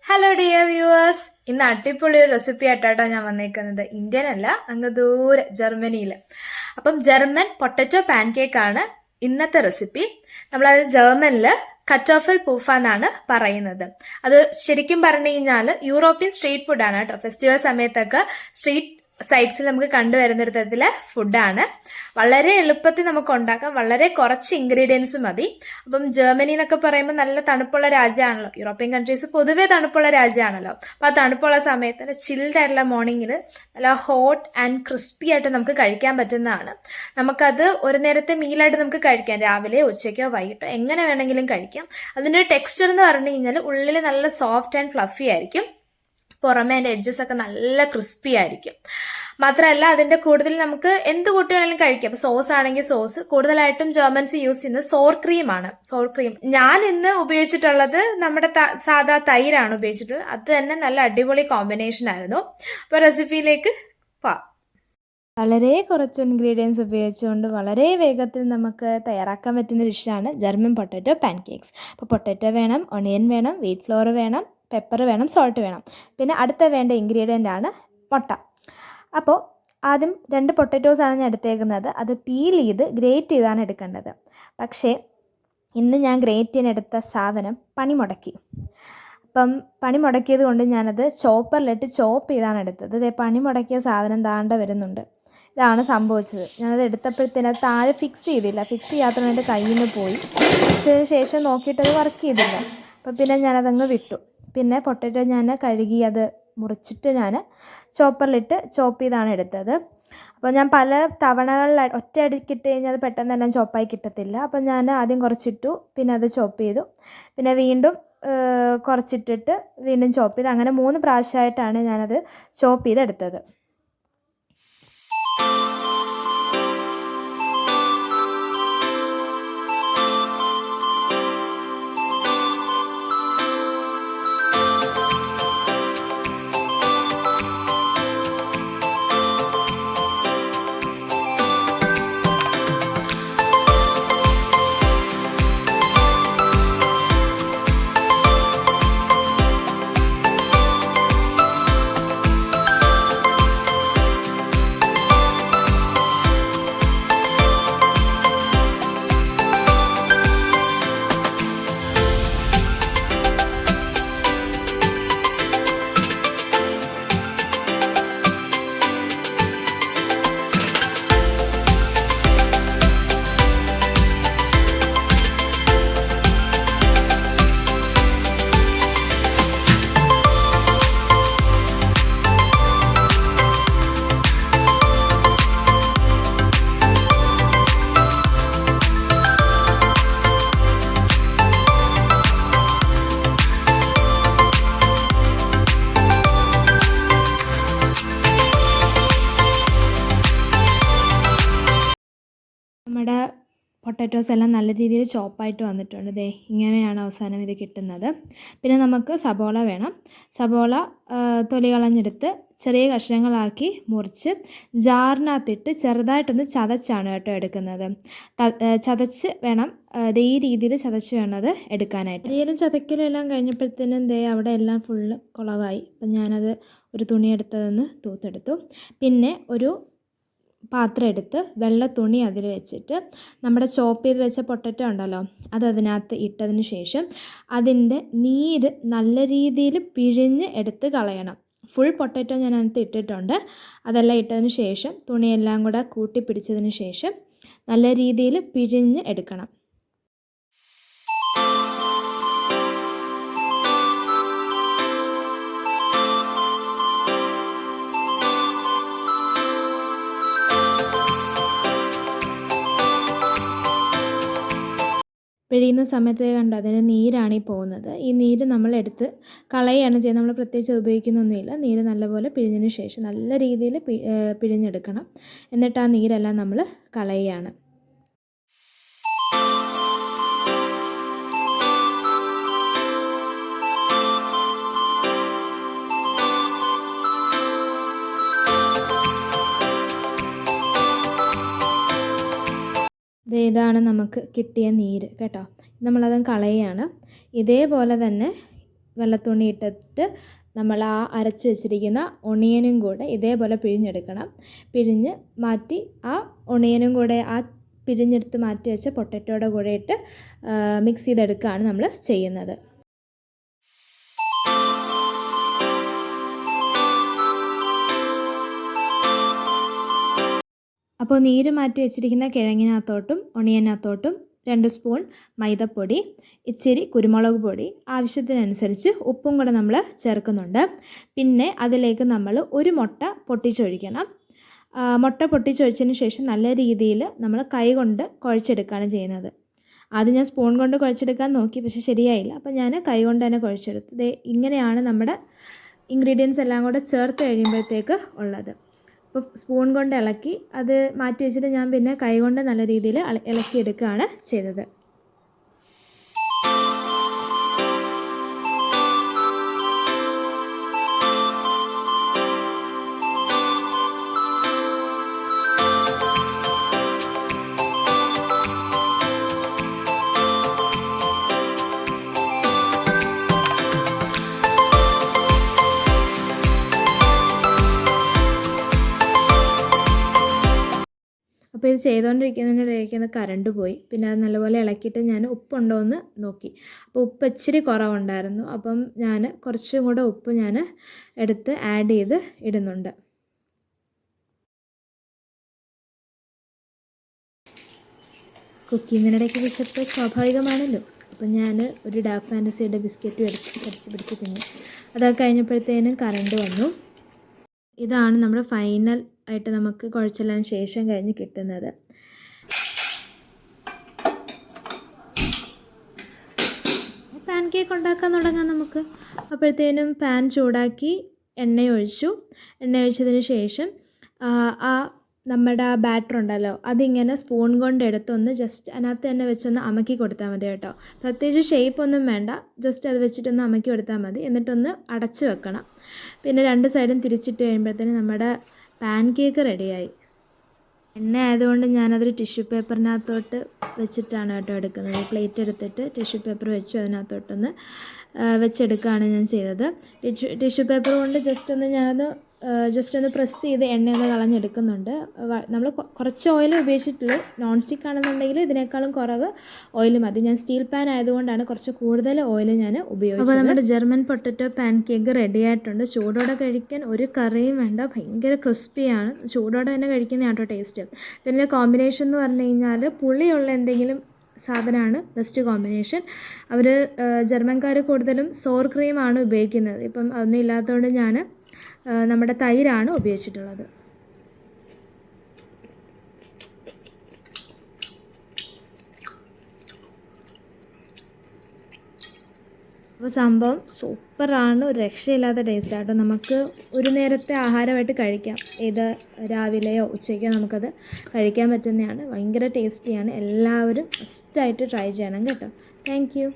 Hello dear viewers, ഇന്ന് അടിപൊളി ഒരു റെസിപ്പി ആയിട്ടാണ് ഞാൻ വന്നേക്കുന്നത്. ഇന്ത്യൻ അല്ല, അങ്ങ് ദൂരെ ജർമ്മനിയിൽ. അപ്പം ജർമ്മൻ പൊട്ടറ്റോ പാൻകേക്ക് ആണ് ഇന്നത്തെ റെസിപ്പി. നമ്മളത് ജർമ്മനിൽ കറ്റോഫൽ പൂഫ എന്നാണ് പറയുന്നത്. അത് ശരിക്കും പറഞ്ഞു കഴിഞ്ഞാൽ യൂറോപ്യൻ സ്ട്രീറ്റ് ഫുഡാണ് കേട്ടോ. ഫെസ്റ്റിവൽ സമയത്തൊക്കെ സ്ട്രീറ്റ് സൈഡ്സിൽ നമുക്ക് കണ്ടുവരുന്ന ഒരു തരത്തിലെ ഫുഡാണ്. വളരെ എളുപ്പത്തിൽ നമുക്ക് ഉണ്ടാക്കാം, വളരെ കുറച്ച് ഇൻഗ്രീഡിയൻസ് മതി. അപ്പം ജർമ്മനി എന്നൊക്കെ പറയുമ്പോൾ നല്ല തണുപ്പുള്ള രാജ്യമാണല്ലോ. യൂറോപ്യൻ കൺട്രീസ് പൊതുവേ തണുപ്പുള്ള രാജ്യമാണല്ലോ. അപ്പോൾ ആ തണുപ്പുള്ള സമയത്ത് ചിൽഡ് ആയിട്ടുള്ള മോർണിംഗിൽ നല്ല ഹോട്ട് ആൻഡ് ക്രിസ്പി ആയിട്ട് നമുക്ക് കഴിക്കാൻ പറ്റുന്നതാണ്. നമുക്കത് ഒരു നേരത്തെ മീലായിട്ട് നമുക്ക് കഴിക്കാം, രാവിലെ ഉച്ചയ്ക്കോ വൈകിട്ടോ എങ്ങനെ വേണമെങ്കിലും കഴിക്കാം. അതിൻ്റെ ടെക്സ്ചർ എന്ന് പറഞ്ഞു കഴിഞ്ഞാൽ ഉള്ളിൽ നല്ല സോഫ്റ്റ് ആൻഡ് ഫ്ലഫി ആയിരിക്കും, പുറമേ അതിൻ്റെ എഡ്ജസ് ഒക്കെ നല്ല ക്രിസ്പി ആയിരിക്കും. മാത്രമല്ല അതിൻ്റെ കൂടുതൽ നമുക്ക് എന്ത് കൂട്ടി വേണമെങ്കിലും കഴിക്കാം. അപ്പോൾ സോസ് ആണെങ്കിൽ സോസ്, കൂടുതലായിട്ടും ജർമ്മൻസ് യൂസ് ചെയ്യുന്നത് സോർ ക്രീമാണ്. സോർ ക്രീം ഞാൻ ഇന്ന് ഉപയോഗിച്ചിട്ടുള്ളത് നമ്മുടെ സാധാ തൈരാണ് ഉപയോഗിച്ചിട്ടുള്ളത്. അത് തന്നെ നല്ല അടിപൊളി കോമ്പിനേഷൻ ആയിരുന്നു. അപ്പോൾ റെസിപ്പിയിലേക്ക് പോവാം. വളരെ കുറച്ച് ഇൻഗ്രീഡിയൻസ് ഉപയോഗിച്ചുകൊണ്ട് വളരെ വേഗത്തിൽ നമുക്ക് തയ്യാറാക്കാൻ പറ്റുന്ന ഡിഷാണ് ജർമ്മൻ പൊട്ടറ്റോ പാൻകേക്സ്. അപ്പോൾ പൊട്ടറ്റോ വേണം, ഒണിയൻ വേണം, വീറ്റ് ഫ്ലോർ വേണം, പെപ്പർ വേണം, സോൾട്ട് വേണം. പിന്നെ അടുത്ത വേണ്ട ഇൻഗ്രീഡിയൻ്റ് ആണ് മുട്ട. അപ്പോൾ ആദ്യം 2 പൊട്ടറ്റോസാണ് ഞാൻ എടുത്തേക്കുന്നത്. അത് പീൽ ചെയ്ത് ഗ്രേറ്റ് ചെയ്താണ് എടുക്കേണ്ടത്. പക്ഷേ ഇന്ന് ഞാൻ ഗ്രേറ്റ് ചെയ്യാൻ എടുത്ത സാധനം പണി മുടക്കി. അപ്പം പണി മുടക്കിയത് കൊണ്ട് ഞാനത് ചോപ്പറിലിട്ട് ചോപ്പ് ചെയ്താണ് എടുത്തത്. ഇതേ പണി മുടക്കിയ സാധനം താണ്ട വരുന്നുണ്ട്. ഇതാണ് സംഭവിച്ചത്. ഞാനത് എടുത്തപ്പോഴത്തേന് അത് താഴെ ഫിക്സ് ചെയ്തില്ല. ഫിക്സ് ചെയ്യാത്തതിന് എൻ്റെ കയ്യിൽ നിന്ന് പോയി. ഫിക്സ് ചെയ്തതിന് ശേഷം നോക്കിയിട്ടത് വർക്ക് ചെയ്തില്ല. അപ്പോൾ പിന്നെ ഞാനതങ്ങ് വിട്ടു. പിന്നെ പൊട്ടറ്റോ ഞാൻ കഴുകി അത് മുറിച്ചിട്ട് ഞാൻ ചോപ്പറിലിട്ട് ചോപ്പ് ചെയ്താണ് എടുത്തത്. അപ്പോൾ ഞാൻ പല തവണകളിൽ ഒറ്റയടിക്കിട്ട് കഴിഞ്ഞാൽ അത് പെട്ടെന്ന് എല്ലാം ചോപ്പായി കിട്ടത്തില്ല. അപ്പോൾ ഞാൻ ആദ്യം കുറച്ചിട്ടു, പിന്നെ അത് ചോപ്പ് ചെയ്തു, പിന്നെ വീണ്ടും കുറച്ചിട്ടിട്ട് വീണ്ടും ചോപ്പ് ചെയ്ത്, അങ്ങനെ 3 പ്രാവശ്യമായിട്ടാണ് ഞാനത് ചോപ്പ് ചെയ്തെടുത്തത്. നമ്മുടെ പൊട്ടാറ്റോസ് എല്ലാം നല്ല രീതിയിൽ ചോപ്പായിട്ട് വന്നിട്ടുണ്ട്. ദേ ഇങ്ങനെയാണ് അവസാനം ഇത് കിട്ടുന്നത്. പിന്നെ നമുക്ക് സബോള വേണം. സബോള തൊലി കളഞ്ഞെടുത്ത് ചെറിയ കഷ്ണങ്ങളാക്കി മുറിച്ച് ജാറിനകത്തിട്ട് ചെറുതായിട്ടൊന്ന് ചതച്ചാണ് കേട്ടോ എടുക്കുന്നത്. ചതച്ച് വേണം, ഈ രീതിയിൽ ചതച്ച് വേണം അത് എടുക്കാനായിട്ട്. അരിയലും ചതക്കലും എല്ലാം കഴിഞ്ഞപ്പോഴത്തേനും ദേ അവിടെ എല്ലാം ഫുള്ള് കുളവായി. അപ്പം ഞാനത് ഒരു തുണി എടുത്തതെന്ന് തൂത്തെടുത്തു. പിന്നെ ഒരു പാത്രം എടുത്ത് വെള്ള തുണി അതിൽ വെച്ചിട്ട് നമ്മുടെ ചോപ്പ് ചെയ്ത് വെച്ച പൊട്ടറ്റോ ഉണ്ടല്ലോ അത് അതിനകത്ത് ഇട്ടതിന് ശേഷം അതിൻ്റെ നീര് നല്ല രീതിയിൽ പിഴിഞ്ഞ് എടുത്ത് കളയണം. ഫുൾ പൊട്ടറ്റോ ഞാൻ അതിനകത്ത് ഇട്ടിട്ടുണ്ട്. അതെല്ലാം ഇട്ടതിന് ശേഷം തുണിയെല്ലാം കൂടെ കൂട്ടി പിടിച്ചതിന് ശേഷം നല്ല രീതിയിൽ പിഴിഞ്ഞ് എടുക്കണം. പിഴിയുന്ന സമയത്ത് കണ്ടോ അതിന് നീരാണ് ഈ പോകുന്നത്. ഈ നീര് നമ്മൾ എടുത്ത് കളയുകയാണ് ചെയ്യുന്നത്. നമ്മൾ പ്രത്യേകിച്ച് ഉപയോഗിക്കുന്നൊന്നുമില്ല. നീര് നല്ലപോലെ പിഴിഞ്ഞതിന് ശേഷം നല്ല രീതിയിൽ പിഴിഞ്ഞെടുക്കണം. എന്നിട്ട് ആ നീരെല്ലാം നമ്മൾ കളയുകയാണ്. ഇതാണ് നമുക്ക് കിട്ടിയ നീര് കേട്ടോ. നമ്മളത് കളയുകയാണ്. ഇതേപോലെ തന്നെ വെള്ളത്തുണി ഇട്ടിട്ട് നമ്മൾ ആ അരച്ച് വെച്ചിരിക്കുന്ന ഒണിയനും കൂടെ ഇതേപോലെ പിഴിഞ്ഞെടുക്കണം. പിഴിഞ്ഞ് മാറ്റി ആ ഒണിയനും കൂടെ ആ പിഴിഞ്ഞെടുത്ത് മാറ്റി വെച്ച പൊട്ടറ്റോയുടെ കൂടെ ഇട്ട് മിക്സ് ചെയ്തെടുക്കുകയാണ് നമ്മൾ ചെയ്യുന്നത്. അപ്പോൾ നീര് മാറ്റി വെച്ചിരിക്കുന്ന കിഴങ്ങിനകത്തോട്ടും ഒണിയനകത്തോട്ടും 2 സ്പൂൺ മൈദപ്പൊടി, ഇച്ചിരി കുരുമുളക് പൊടി, ആവശ്യത്തിനനുസരിച്ച് ഉപ്പും കൂടെ നമ്മൾ ചേർക്കുന്നുണ്ട്. പിന്നെ അതിലേക്ക് നമ്മൾ ഒരു മുട്ട പൊട്ടിച്ചൊഴിക്കണം. മുട്ട പൊട്ടിച്ചൊഴിച്ചതിന് ശേഷം നല്ല രീതിയിൽ നമ്മൾ കൈ കൊണ്ട് കുഴച്ചെടുക്കുകയാണ് ചെയ്യുന്നത്. ആദ്യം ഞാൻ സ്പൂൺ കൊണ്ട് കുഴച്ചെടുക്കാൻ നോക്കി, പക്ഷെ ശരിയായില്ല. അപ്പോൾ ഞാൻ കൈ കൊണ്ട് തന്നെ കുഴച്ചെടുത്തു. ഇങ്ങനെയാണ് നമ്മുടെ ഇൻഗ്രീഡിയൻസ് എല്ലാം കൂടെ ചേർത്ത് കഴിയുമ്പോഴത്തേക്ക് ഉള്ളത്. അപ്പോൾ സ്പൂൺ കൊണ്ട് ഇളക്കി അത് മാറ്റി വെച്ചിട്ട് ഞാൻ പിന്നെ കൈ കൊണ്ട് നല്ല രീതിയിൽ ഇളക്കിയെടുക്കുകയാണ് ചെയ്തത്. അപ്പോൾ ഇത് ചെയ്തുകൊണ്ടിരിക്കുന്നതിനിടയ്ക്ക് കറണ്ട് പോയി. പിന്നെ അത് നല്ലപോലെ ഇളക്കിയിട്ട് ഞാൻ ഉപ്പുണ്ടോ എന്ന് നോക്കി. അപ്പോൾ ഉപ്പ് ഇച്ചിരി കുറവുണ്ടായിരുന്നു. അപ്പം ഞാൻ കുറച്ചും കൂടെ ഉപ്പ് ഞാൻ എടുത്ത് ആഡ് ചെയ്ത് ഇടുന്നുണ്ട്. കുക്കിങ്ങിനിടയ്ക്ക് വിശപ്പ് സ്വാഭാവികമാണല്ലോ. അപ്പം ഞാൻ ഒരു ഡാർക്ക് ഫാൻറ്റസിയുടെ ബിസ്ക്കറ്റും അടിച്ച് പിടിച്ച് തിന്നു. അതൊക്കെ കഴിഞ്ഞപ്പോഴത്തേനും കറണ്ട് വന്നു. ഇതാണ് നമ്മുടെ ഫൈനൽ ആയിട്ട് നമുക്ക് കുഴച്ചെല്ലാം ശേഷം കഴിഞ്ഞ് കിട്ടുന്നത്. പാൻ കേക്ക് ഉണ്ടാക്കാൻ തുടങ്ങാം നമുക്ക്. അപ്പോഴത്തേനും പാൻ ചൂടാക്കി എണ്ണ ഒഴിച്ചതിന് ശേഷം നമ്മുടെ ആ ബാറ്റർ ഉണ്ടല്ലോ അതിങ്ങനെ സ്പൂൺ കൊണ്ട് എടുത്തൊന്ന് ജസ്റ്റ് അതിനകത്ത് തന്നെ വെച്ചൊന്ന് അമക്കി കൊടുത്താൽ മതി കേട്ടോ. പ്രത്യേകിച്ച് ഷേപ്പൊന്നും വേണ്ട, ജസ്റ്റ് അത് വെച്ചിട്ടൊന്ന് അമക്കി കൊടുത്താൽ മതി. എന്നിട്ടൊന്ന് അടച്ച് വെക്കണം. പിന്നെ 2 സൈഡും തിരിച്ചിട്ട് കഴിയുമ്പോഴത്തേന് നമ്മുടെ പാൻ കേക്ക് റെഡിയായി. എണ്ണ ആയതുകൊണ്ട് ഞാനതൊരു ടിഷ്യൂ പേപ്പറിനകത്തോട്ട് വെച്ചിട്ടാണ് കേട്ടോ എടുക്കുന്നത്. പ്ലേറ്റ് എടുത്തിട്ട് ടിഷ്യൂ പേപ്പർ വെച്ചു അതിനകത്തോട്ടൊന്ന് വെച്ചെടുക്കുകയാണ് ഞാൻ ചെയ്തത്. ടിഷ്യൂ പേപ്പർ കൊണ്ട് ജസ്റ്റ് ഒന്ന് പ്രസ് ചെയ്ത് എണ്ണയൊന്ന് കളഞ്ഞെടുക്കുന്നുണ്ട്. നമ്മൾ കുറച്ച് ഓയിൽ ഉപയോഗിച്ചിട്ടുള്ളൂ. നോൺ സ്റ്റിക്ക് ആണെന്നുണ്ടെങ്കിൽ ഇതിനേക്കാളും കുറവ് ഓയിൽ മതി. ഞാൻ സ്റ്റീൽ പാൻ ആയതുകൊണ്ടാണ് കുറച്ച് കൂടുതൽ ഓയിൽ ഞാൻ ഉപയോഗിച്ചത്. അപ്പോൾ നമ്മുടെ German potato pan cake ready ആയിട്ടുണ്ട്. ചൂടോടെ കഴിക്കാൻ ഒരു കറിയും വേണ്ട, ഭയങ്കര ക്രിസ്പിയാണ്. ചൂടോടെ തന്നെ കഴിക്കുന്നതാണ് കേട്ടോ ടേസ്റ്റ്. പിന്നെ കോമ്പിനേഷൻ എന്ന് പറഞ്ഞു കഴിഞ്ഞാൽ പുളിയുള്ള എന്തെങ്കിലും സാധനമാണ് ബെസ്റ്റ് കോമ്പിനേഷൻ. അവർ ജർമ്മൻകാർ കൂടുതലും സോർ ക്രീമാണ് ഉപയോഗിക്കുന്നത്. ഇപ്പം അതൊന്നും ഇല്ലാത്തതുകൊണ്ട് ഞാൻ നമ്മുടെ തൈരാണ് ഉപയോഗിച്ചിട്ടുള്ളത്. അപ്പോൾ സംഭവം സൂപ്പറാണ്, ഒരു രക്ഷയില്ലാത്ത ടേസ്റ്റാട്ടോ. നമുക്ക് ഒരു നേരത്തെ ആഹാരമായിട്ട് കഴിക്കാം. ഏത് രാവിലെയോ ഉച്ചയ്ക്കോ നമുക്കത് കഴിക്കാൻ പറ്റുന്നതാണ്. ഭയങ്കര ടേസ്റ്റിയാണ്. എല്ലാവരും മസ്റ്റായിട്ട് ട്രൈ ചെയ്യണം കേട്ടോ. Thank you.